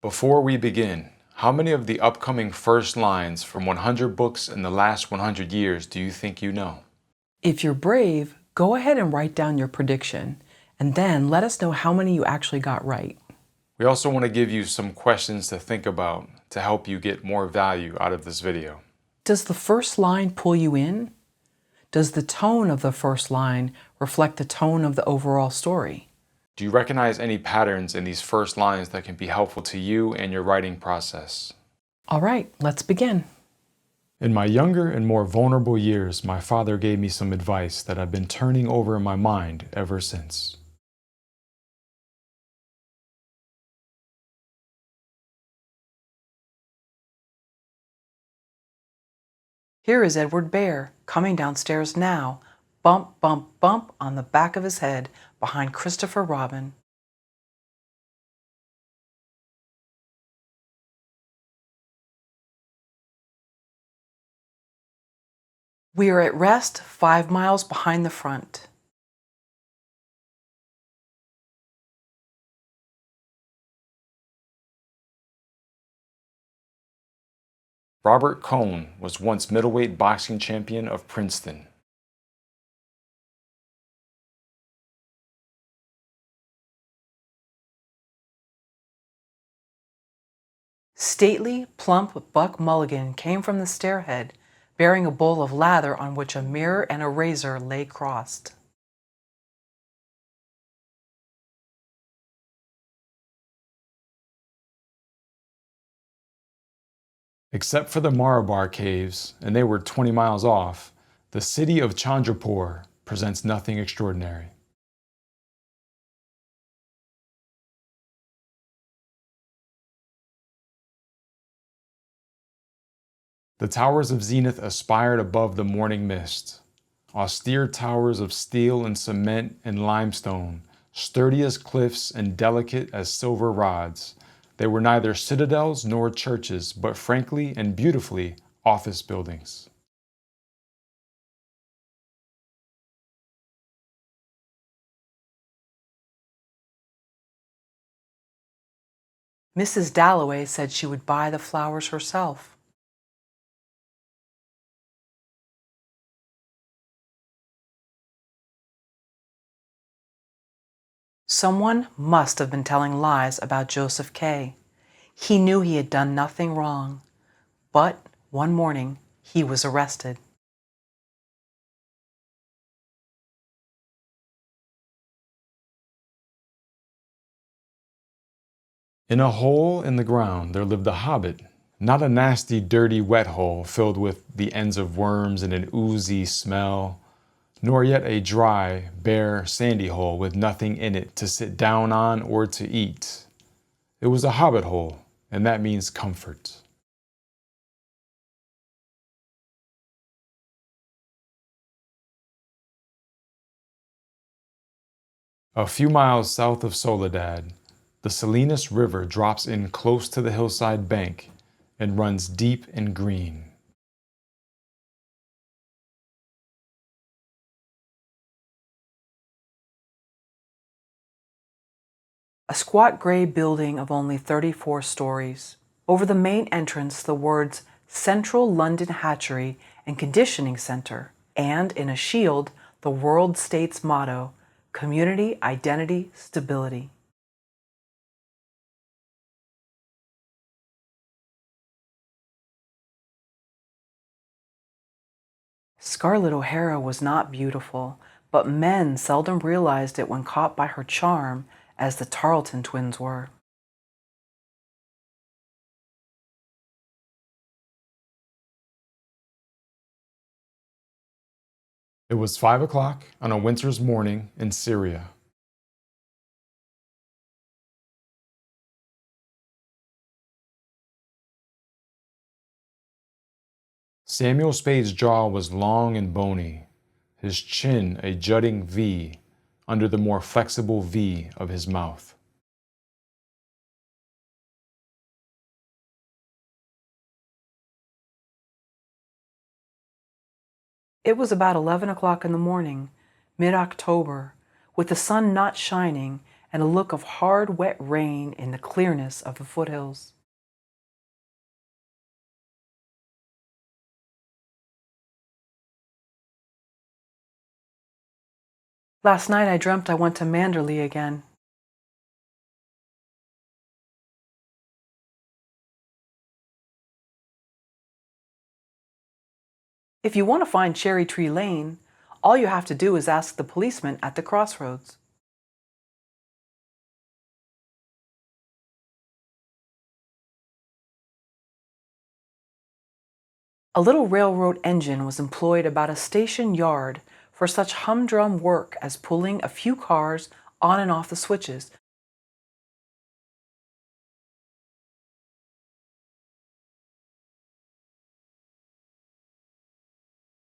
Before we begin, how many of the upcoming first lines from 100 books in the last 100 years do you think you know? If you're brave, go ahead and write down your prediction, and then let us know how many you actually got right. We also want to give you some questions to think about to help you get more value out of this video. Does the first line pull you in? Does the tone of the first line reflect the tone of the overall story? Do you recognize any patterns in these first lines that can be helpful to you and your writing process? All right, let's begin. In my younger and more vulnerable years, my father gave me some advice that I've been turning over in my mind ever since. Here is Edward Bear coming downstairs now, bump, bump, bump on the back of his head behind Christopher Robin. We are at rest 5 miles behind the front. Robert Cohn was once middleweight boxing champion of Princeton. Stately, plump Buck Mulligan came from the stairhead, bearing a bowl of lather on which a mirror and a razor lay crossed. Except for the Marabar caves, and they were 20 miles off, the city of Chandrapur presents nothing extraordinary. The towers of Zenith aspired above the morning mist. Austere towers of steel and cement and limestone, sturdy as cliffs and delicate as silver rods. They were neither citadels nor churches, but frankly and beautifully office buildings. Mrs. Dalloway said she would buy the flowers herself. Someone must have been telling lies about Joseph K. He knew he had done nothing wrong, but one morning he was arrested. In a hole in the ground there lived a hobbit, not a nasty, dirty, wet hole filled with the ends of worms and an oozy smell, nor yet a dry, bare, sandy hole with nothing in it to sit down on or to eat. It was a hobbit hole, and that means comfort. A few miles south of Soledad, the Salinas River drops in close to the hillside bank and runs deep and green. A squat gray building of only 34 stories. Over the main entrance, the words Central London Hatchery and Conditioning Center, and in a shield, the World State's motto, Community, Identity, Stability. Scarlett O'Hara was not beautiful, but men seldom realized it when caught by her charm, as the Tarleton twins were. It was 5 o'clock on a winter's morning in Syria. Samuel Spade's jaw was long and bony, his chin a jutting V under the more flexible V of his mouth. It was about 11 o'clock in the morning, mid-October, with the sun not shining and a look of hard, wet rain in the clearness of the foothills. Last night I dreamt I went to Manderley again. If you want to find Cherry Tree Lane, all you have to do is ask the policeman at the crossroads. A little railroad engine was employed about a station yard for such humdrum work as pulling a few cars on and off the switches.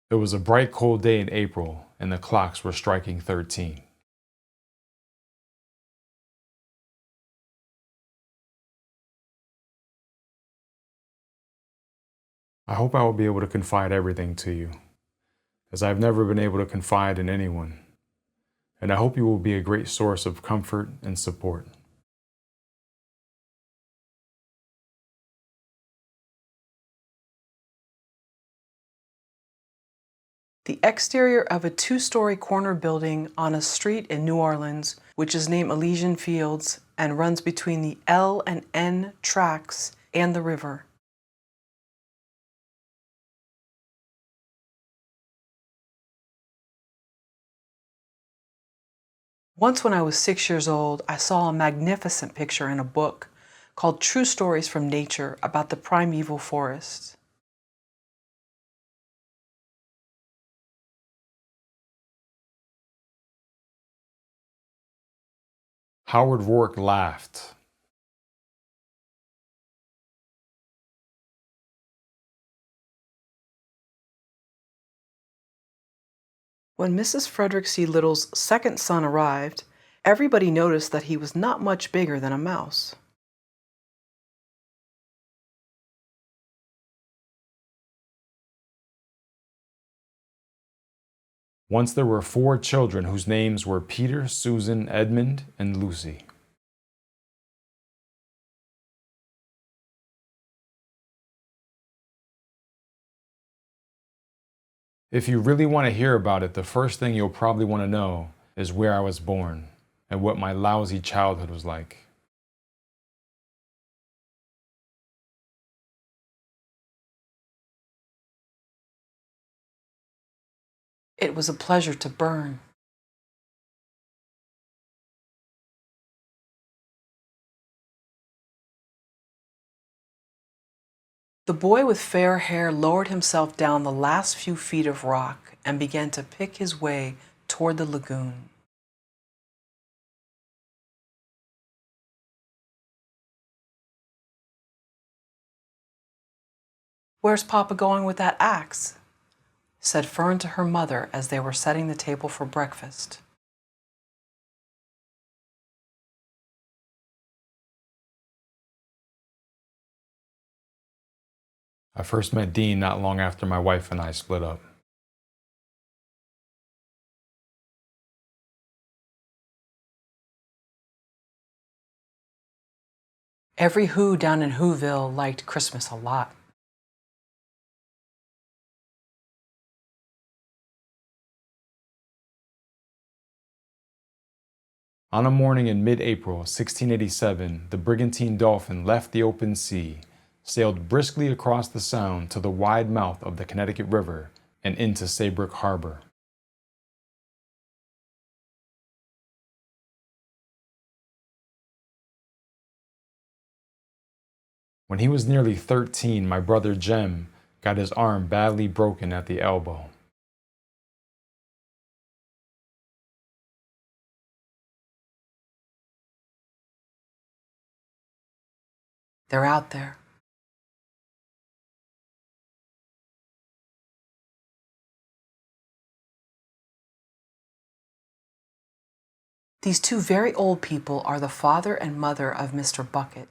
It was a bright, cold day in April, and the clocks were striking 13. I hope I will be able to confide everything to you, as I have never been able to confide in anyone, and I hope you will be a great source of comfort and support. The exterior of a two-story corner building on a street in New Orleans, which is named Elysian Fields and runs between the L and N tracks and the river. Once when I was 6 years old, I saw a magnificent picture in a book called True Stories from Nature about the primeval forest. Howard Rourke laughed. When Mrs. Frederick C. Little's second son arrived, everybody noticed that he was not much bigger than a mouse. Once there were 4 children whose names were Peter, Susan, Edmund, and Lucy. If you really want to hear about it, the first thing you'll probably want to know is where I was born and what my lousy childhood was like. It was a pleasure to burn. The boy with fair hair lowered himself down the last few feet of rock and began to pick his way toward the lagoon. "Where's Papa going with that axe?" said Fern to her mother as they were setting the table for breakfast. I first met Dean not long after my wife and I split up. Every Who down in Whoville liked Christmas a lot. On a morning in mid-April 1687, the brigantine Dolphin left the open sea, sailed briskly across the Sound to the wide mouth of the Connecticut River and into Saybrook Harbor. When he was nearly 13, my brother Jem got his arm badly broken at the elbow. They're out there. These two very old people are the father and mother of Mr. Bucket.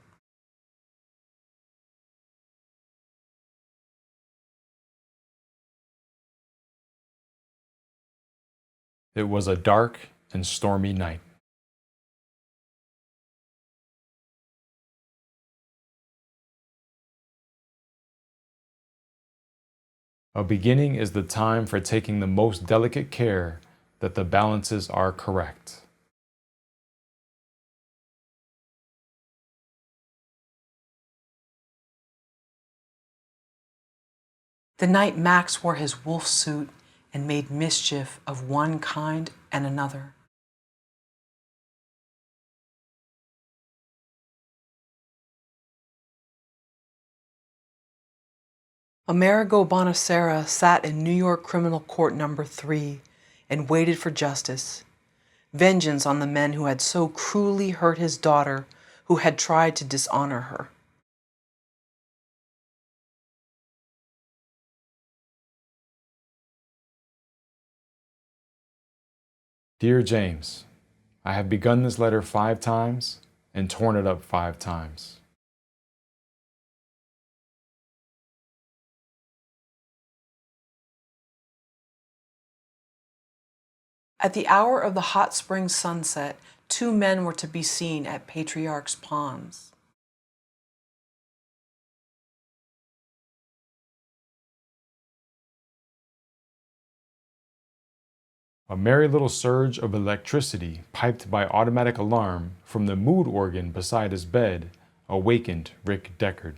It was a dark and stormy night. A beginning is the time for taking the most delicate care that the balances are correct. The night Max wore his wolf suit and made mischief of one kind and another. Amerigo Bonacera sat in New York Criminal Court Number 3 and waited for justice. Vengeance on the men who had so cruelly hurt his daughter, who had tried to dishonor her. Dear James, I have begun this letter 5 times and torn it up 5 times. At the hour of the hot spring sunset, 2 men were to be seen at Patriarch's Ponds. A merry little surge of electricity piped by automatic alarm from the mood organ beside his bed awakened Rick Deckard.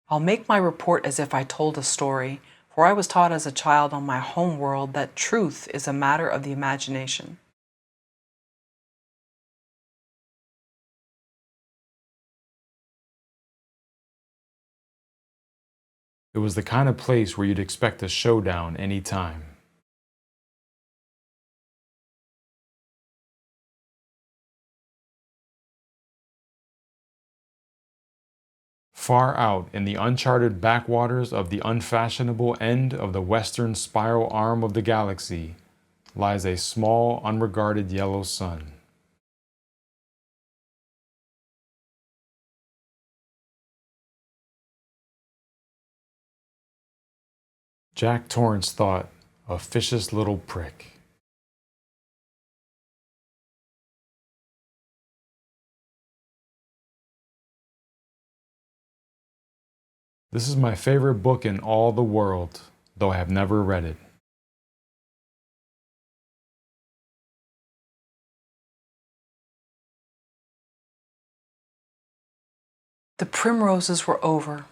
I'll make my report as if I told a story, for I was taught as a child on my home world that truth is a matter of the imagination. It was the kind of place where you'd expect a showdown any time. Far out in the uncharted backwaters of the unfashionable end of the western spiral arm of the galaxy lies a small, unregarded yellow sun. Jack Torrance thought, officious little prick. This is my favorite book in all the world, though I have never read it. The primroses were over.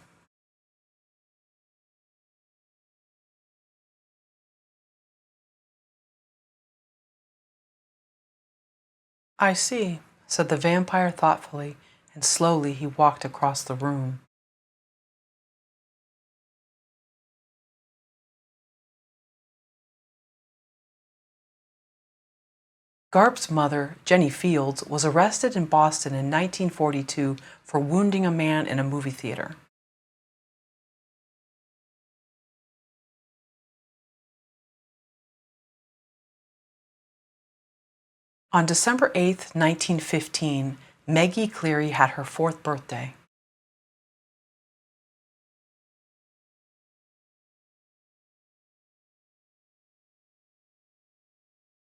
I see, said the vampire thoughtfully, and slowly he walked across the room. Garp's mother, Jenny Fields, was arrested in Boston in 1942 for wounding a man in a movie theater. On December 8, 1915, Maggie Cleary had her 4th birthday.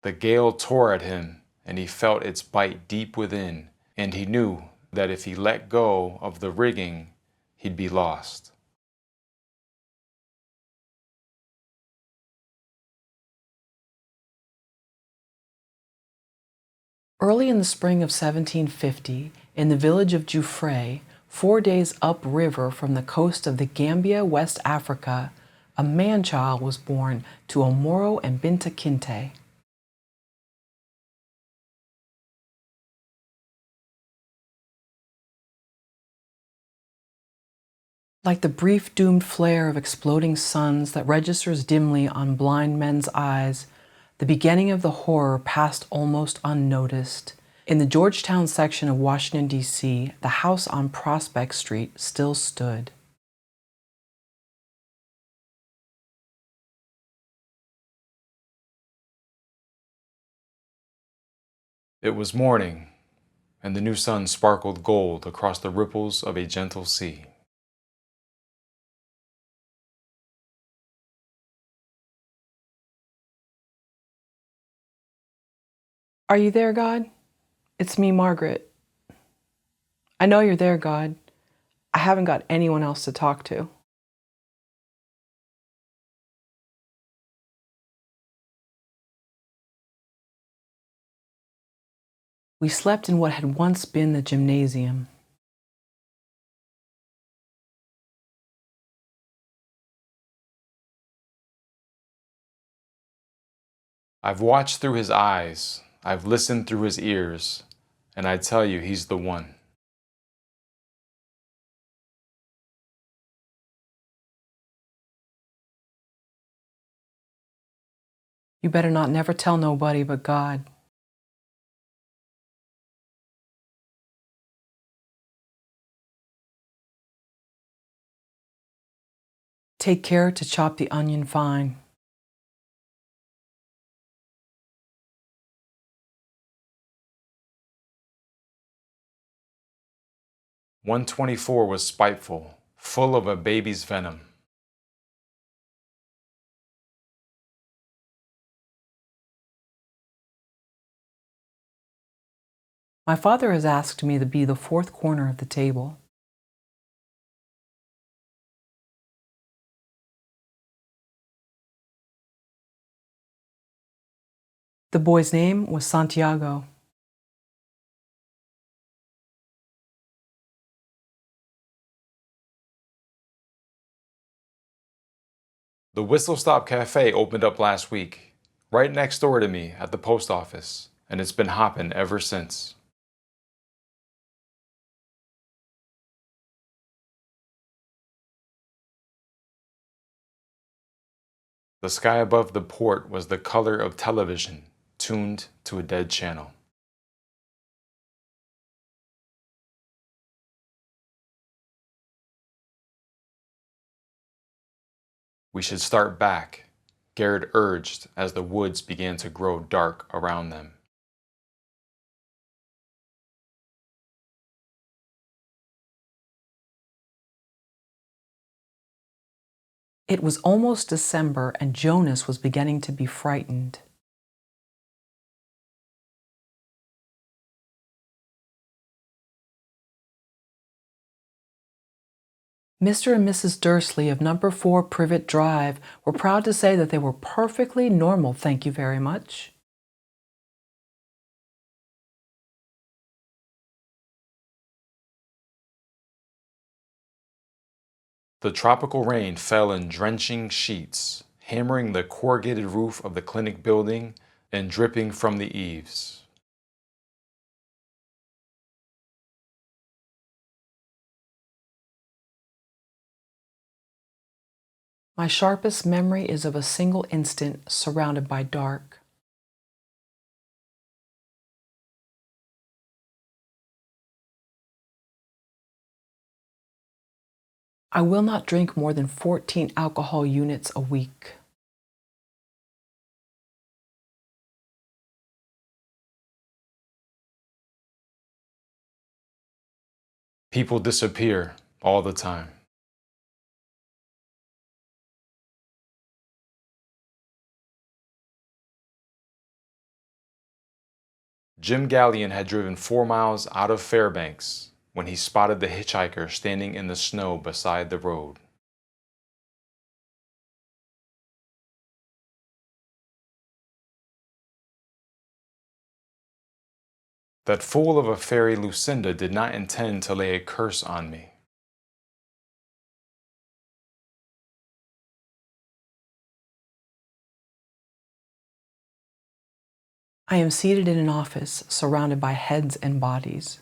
The gale tore at him, and he felt its bite deep within, and he knew that if he let go of the rigging, he'd be lost. Early in the spring of 1750, in the village of Jufre, 4 days upriver from the coast of the Gambia, West Africa, a man-child was born to Omoro and Binta Kinte. Like the brief doomed flare of exploding suns that registers dimly on blind men's eyes, the beginning of the horror passed almost unnoticed. In the Georgetown section of Washington, D.C., the house on Prospect Street still stood. It was morning, and the new sun sparkled gold across the ripples of a gentle sea. Are you there, God? It's me, Margaret. I know you're there, God. I haven't got anyone else to talk to. We slept in what had once been the gymnasium. I've watched through his eyes, I've listened through his ears, and I tell you, he's the one. You better not never tell nobody but God. Take care to chop the onion fine. "124 was spiteful, full of a baby's venom. My father has asked me to be the fourth corner of the table. The boy's name was Santiago. The Whistle Stop Cafe opened up last week, right next door to me at the post office, and it's been hopping ever since. The sky above the port was the color of television, tuned to a dead channel. We should start back, Garrett urged as the woods began to grow dark around them. It was almost December and Jonas was beginning to be frightened. Mr. and Mrs. Dursley of number 4 Privet Drive were proud to say that they were perfectly normal, thank you very much. The tropical rain fell in drenching sheets, hammering the corrugated roof of the clinic building and dripping from the eaves. My sharpest memory is of a single instant surrounded by dark. I will not drink more than 14 alcohol units a week. People disappear all the time. Jim Gallion had driven 4 miles out of Fairbanks when he spotted the hitchhiker standing in the snow beside the road. That fool of a fairy Lucinda did not intend to lay a curse on me. I am seated in an office surrounded by heads and bodies.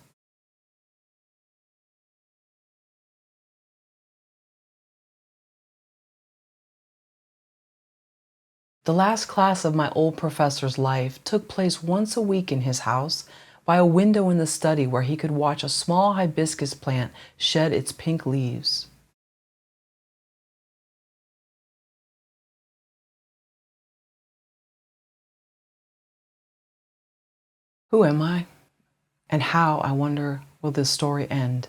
The last class of my old professor's life took place once a week in his house by a window in the study where he could watch a small hibiscus plant shed its pink leaves. Who am I? And how, I wonder, will this story end?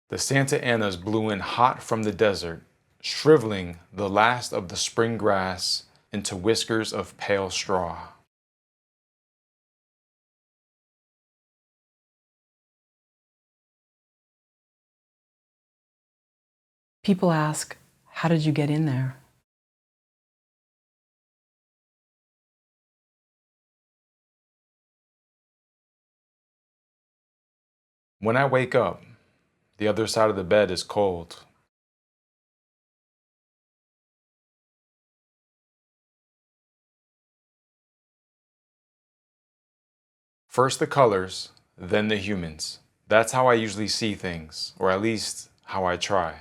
The Santa Anas blew in hot from the desert, shriveling the last of the spring grass into whiskers of pale straw. People ask, how did you get in there? When I wake up, the other side of the bed is cold. First the colors, then the humans. That's how I usually see things, or at least how I try.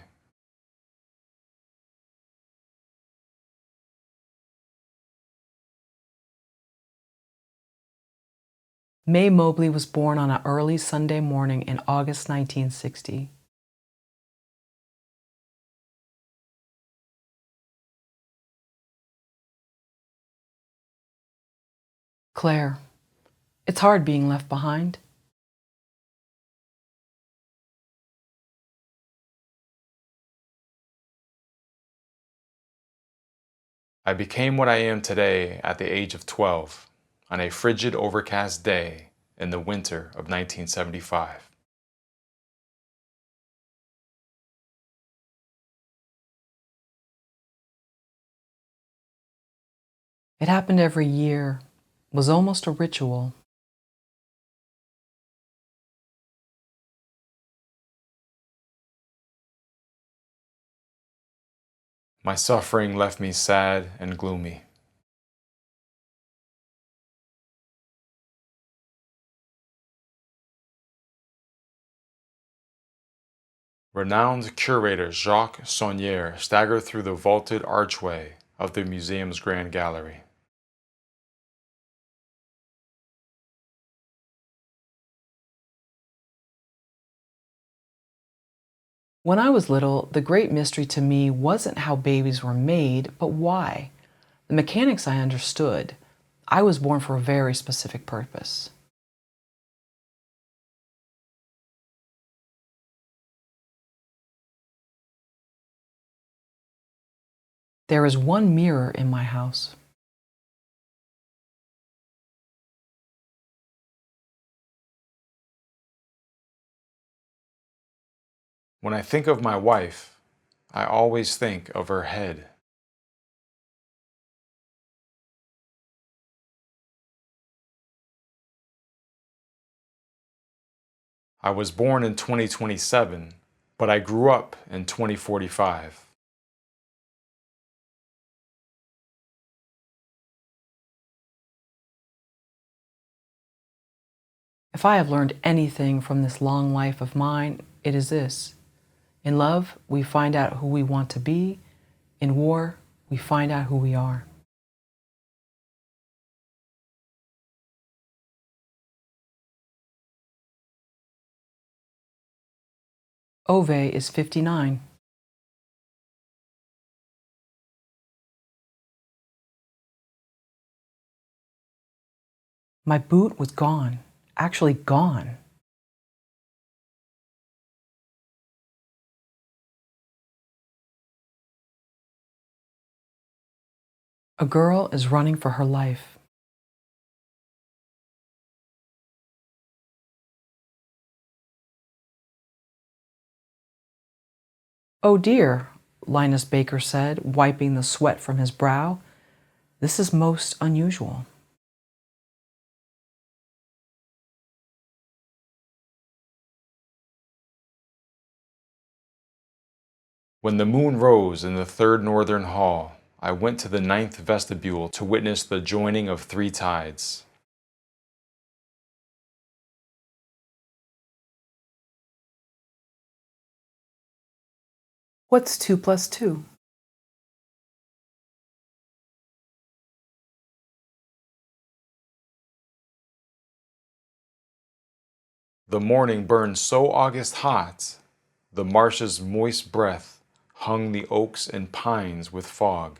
May Mobley was born on an early Sunday morning in August 1960. Claire, it's hard being left behind. I became what I am today at the age of 12, on a frigid, overcast day in the winter of 1975. It happened every year, was almost a ritual. My suffering left me sad and gloomy. Renowned curator Jacques Saunière staggered through the vaulted archway of the museum's grand gallery. When I was little, the great mystery to me wasn't how babies were made, but why. The mechanics I understood. I was born for a very specific purpose. There is one mirror in my house. When I think of my wife, I always think of her head. I was born in 2027, but I grew up in 2045. If I have learned anything from this long life of mine, it is this. In love, we find out who we want to be. In war, we find out who we are. Ove is 59. My boot was gone, actually gone. A girl is running for her life. Oh dear, Linus Baker said, wiping the sweat from his brow. This is most unusual. When the moon rose in the third northern hall, I went to the ninth vestibule to witness the joining of three tides. What's 2 plus 2? The morning burned so August hot, the marsh's moist breath hung the oaks and pines with fog.